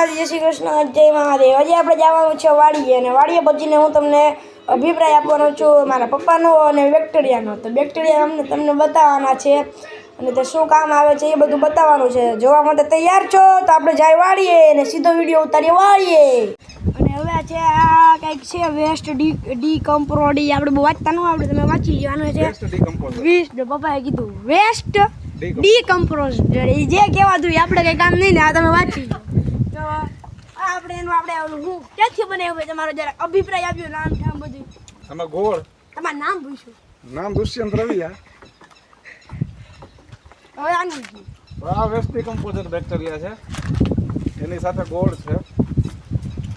માતાજી, જય શ્રી કૃષ્ણ, જય મહાદેવ. આજે આપણે જવાનું છે વાડીએ, અને વાડીએ પહોંચીને હું તમને અભિપ્રાય આપવાનો છું મારા પપ્પાનો અને બેક્ટેરિયાનો. તો બેક્ટેરિયા તમને બતાવવાના છે અને તે શું કામ આવે છે એ બધું બતાવવાનું છે. જોવા માટે તૈયાર છો? તો આપણે જાય વાડીએ અને સીધો વિડીયો ઉતારીએ વાડીએ. અને હવે છે આ કંઈક છે વેસ્ટ ડીકમ્પોઝી. આપણે બહુ વાંચતા ન આવડે, તમે વાંચી લેવાનું છે. પપ્પાએ કીધું વેસ્ટ ડીકમ્પોઝ, એ જે કહેવાતું આપણે કંઈ કામ નહીં ને, આ તમે વાંચી લો. તો આપણે એનું હું ક્યાંથી બનાવ્યું હોય તમારો જરા અભિપ્રાય આપ્યો, નામ ઠામ બધું. આમાં ગોળ, તમારું નામ પૂછ્યું. નામ દુષ્યંત રવિયા. હવે આનું આ વેસ્ટ ડીકમ્પોઝર બેક્ટેરિયા છે, એની સાથે ગોળ છે.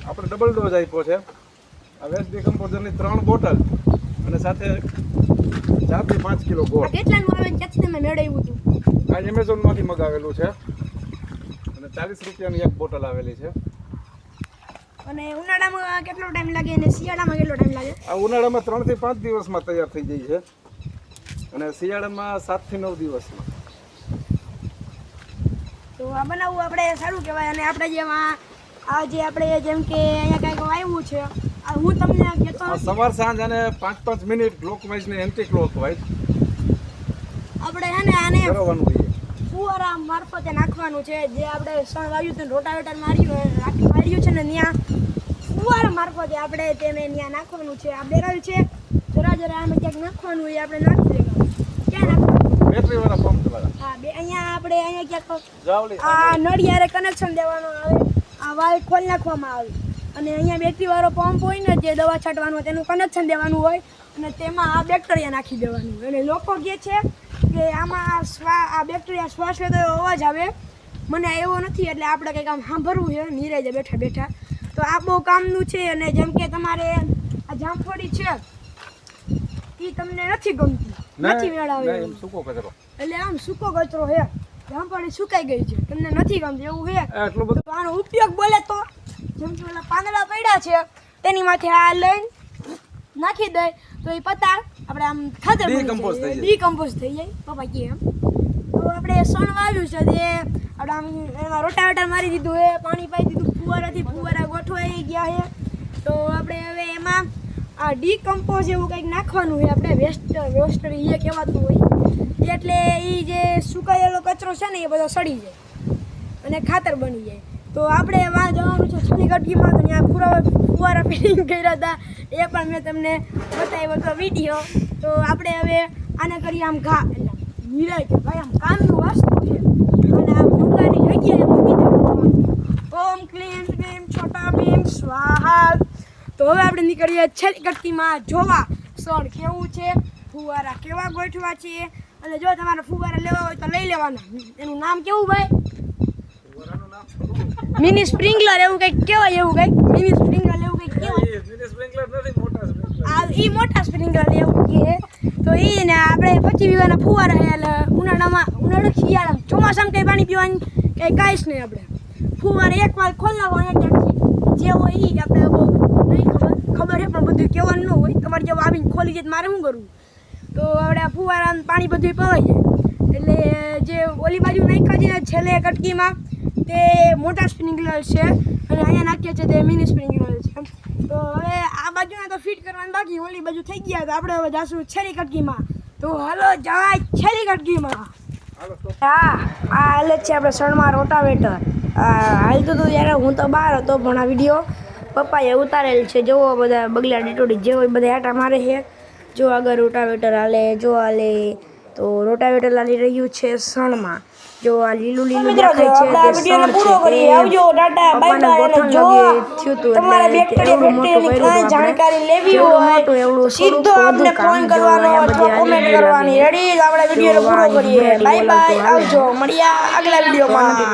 આપણે ડબલ ડોઝ આપ્યો છે. આ વેસ્ટ ડીકમ્પોઝરની 3 બોટલ અને સાથે 4 થી 5 કિલો ગોળ. કેટલાનું આવે ક્યાંથી તમે મેળવ્યું હતું? આ એમેઝોનમાંથી મગાવેલું છે અને 40 રૂપિયાની એક બોટલ આવેલી છે. અને ઉનાળામાં કેટલો ટાઈમ લાગે અને શિયાળામાં કેટલો ટાઈમ લાગે? આ ઉનાળામાં 3 થી 5 દિવસમાં તૈયાર થઈ જાય છે અને શિયાળામાં 7 થી 9 દિવસમાં. તો આ બનાવવું આપણે સારું કહેવાય. અને આપણે જેમાં આ જે આપણે જેમ કે અહીંયા કંઈક વાવ્યું છે, આ હું તમને કહેતો સવાર સાંજ અને 5-5 મિનિટ ક્લોકવાઇઝ ને એન્ટી ક્લોકવાઇઝ આપણે છે ને આને કરવાનું હોય. ફુવારા મારફતે નાખવાનું છે. જે આપણે સણ વાવ્યું હતું, રોટાવેટર માર્યું છે ને, ત્યાં ફુવારા મારફતે આપણે તેને ત્યાં નાખવાનું છે. આ બેરલ છે, જરા આમે ક્યાંક નાખવાનું હોય, આપણે નાખી દેવાનું. ક્યાં નાખવાનું? બેટરી વાળા પંપ દ્વારા. હા, અહીંયા ક્યાંક જાવલી આ નળિયારે કનેક્શન દેવાનું આવે, આ વાલ ખોલી નાખવામાં આવે અને અહીંયા બેટરીવાળો પંપ હોય ને, જે દવા છાંટવાનું તેનું કનેક્શન દેવાનું હોય અને તેમાં આ બેક્ટેરિયા નાખી દેવાનું. અને લોકો કહે છે કે આમાં આ બેક્ટેરિયા શ્વાસ લેતો અવાજ આવે, મને એવો નથી, એટલે આપણે કંઈક આમ સાંભળવું છે નિરાજે બેઠા બેઠા. તો આ બહુ કામનું છે. અને જેમ કે તમારે આ જામફળી છે એ તમને નથી ગમતી, નથી મેળાવે, એટલે આમ સૂકો કચરો છે, જામફળી સુકાઈ ગઈ છે, તમને નથી ગમતી એવું છે, એટલું બધું તો આનો ઉપયોગ બોલે તો જેમ કે ઓલા પાંદડા પડ્યા છે તેની માથે આ લઈને નાખી દે તો એ પત્તા આપણે આમ ખાતર ડીકમ્પોઝ થઈ જાય. પપ્પા કહે એમ. તો આપણે સણ વાવ્યું છે, તે આપણે આમ એમાં રોટાવેટર મારી દીધું છે, પાણી પાઈ દીધું, ફુવારા ગોઠવાઈ ગયા છે. તો આપણે હવે એમાં આ ડીકમ્પોઝ એવું કંઈક નાખવાનું હોય, આપણે વેસ્ટ એ કહેવાતું હોય, એટલે એ જે સુકાયેલો કચરો છે ને એ બધો સડી જાય અને ખાતર બની જાય. તો આપણે વાં જવાનું છે છેલ્લી કટકીમાં, તો ત્યાં ફુવારા ફિટિંગ કર્યા હતા, એ પણ મેં તમને બતાવ્યો હતો વિડીયો. તો આપણે હવે આને કરીએ આમ ઘા, એટલે નિરાય કે ભાઈ આમ કામનું વસ્તુ છે અને આ ભૂંગાની જગ્યાએ મૂકી દેવાનું. ઓમ ક્લીમ ક્લીમ છોટા ભીમ સ્વાહા. તો હવે આપણે નીકળીએ છેલ્લી કટકીમાં જોવા સણ કેવું છે, ફુવારા કેવા ગોઠવા છે. અને જો તમારે ફુવારા લેવા હોય તો લઈ લેવાના. એનું નામ કેવું ભાઈ? મિની સ્પ્રિંકલર એવું કંઈક કહેવાય, એવું કંઈક મિની સ્પ્રિંકલર એવું કંઈક કહેવાય. એ મોટા સ્પ્રિંકલર એવું કહે. તો એ ને આપણે 25 વીઘાના ફુવારા છે, એટલે ઉનાળો શિયાળામાં ચોમાસામાં કંઈ પાણી પીવાની કંઈ કાંઈ જ નહીં. આપણે ફુવારા એક વાર ખોલાવો અહીંયા ક્યાંકથી જે હોય એ આપણે બહુ નહીં ખબર છે, પણ બધું કહેવાનું ન હોય. તમારે જેવું આવીને ખોલી જાય મારે શું કરવું? તો આપણે આ ફુવારાનું પાણી બધું પવાઈ જાય, એટલે જે ઓલી બાજુ નાખ્યા છે છેલ્લે કટકીમાં તે મોટા સ્પ્રિંકલર છે અને અહીંયા નાખીએ છીએ તે મિની સ્પ્રિંકલર છે. તો હવે આ બાજુના તો ફિટ કરવાનું બાકી, ઓલી બાજુ થઈ ગયા. તો આપણે હવે જાશું છેલ્લી કટકીમાં. તો હાલો જવાય છેલ્લી કટકીમાં. હા, આ હાલ જ છે આપણે સણમાં રોટાવેટર. હાલતું હતું જ્યારે હું તો બહાર હતો, પણ આ વિડીયો પપ્પાએ ઉતારેલ છે. જોવો બધા બગલા ડીટોડી જે હોય બધા આટા મારે છે. જો આગળ રોટાવેટર હાલે, જો હાલે. તો રોટાવેટર લાલી રહ્યું છે સણમાં. જો આ લીલું દેખાય છે તે સણ છે. આવજો, ટાટા, બાય બાય. અને જો તમારે બેક્ટેરિયાની કાંઈ જાણકારી લેવી હોય સીધો આપણે ફોન કરવાનો અથવા કોમેન્ટ કરવાની. રેડી? આપણે વિડીયો પૂરો કરીએ. બાય બાય, આવજો, મળ્યા આગલા વિડીયોમાં.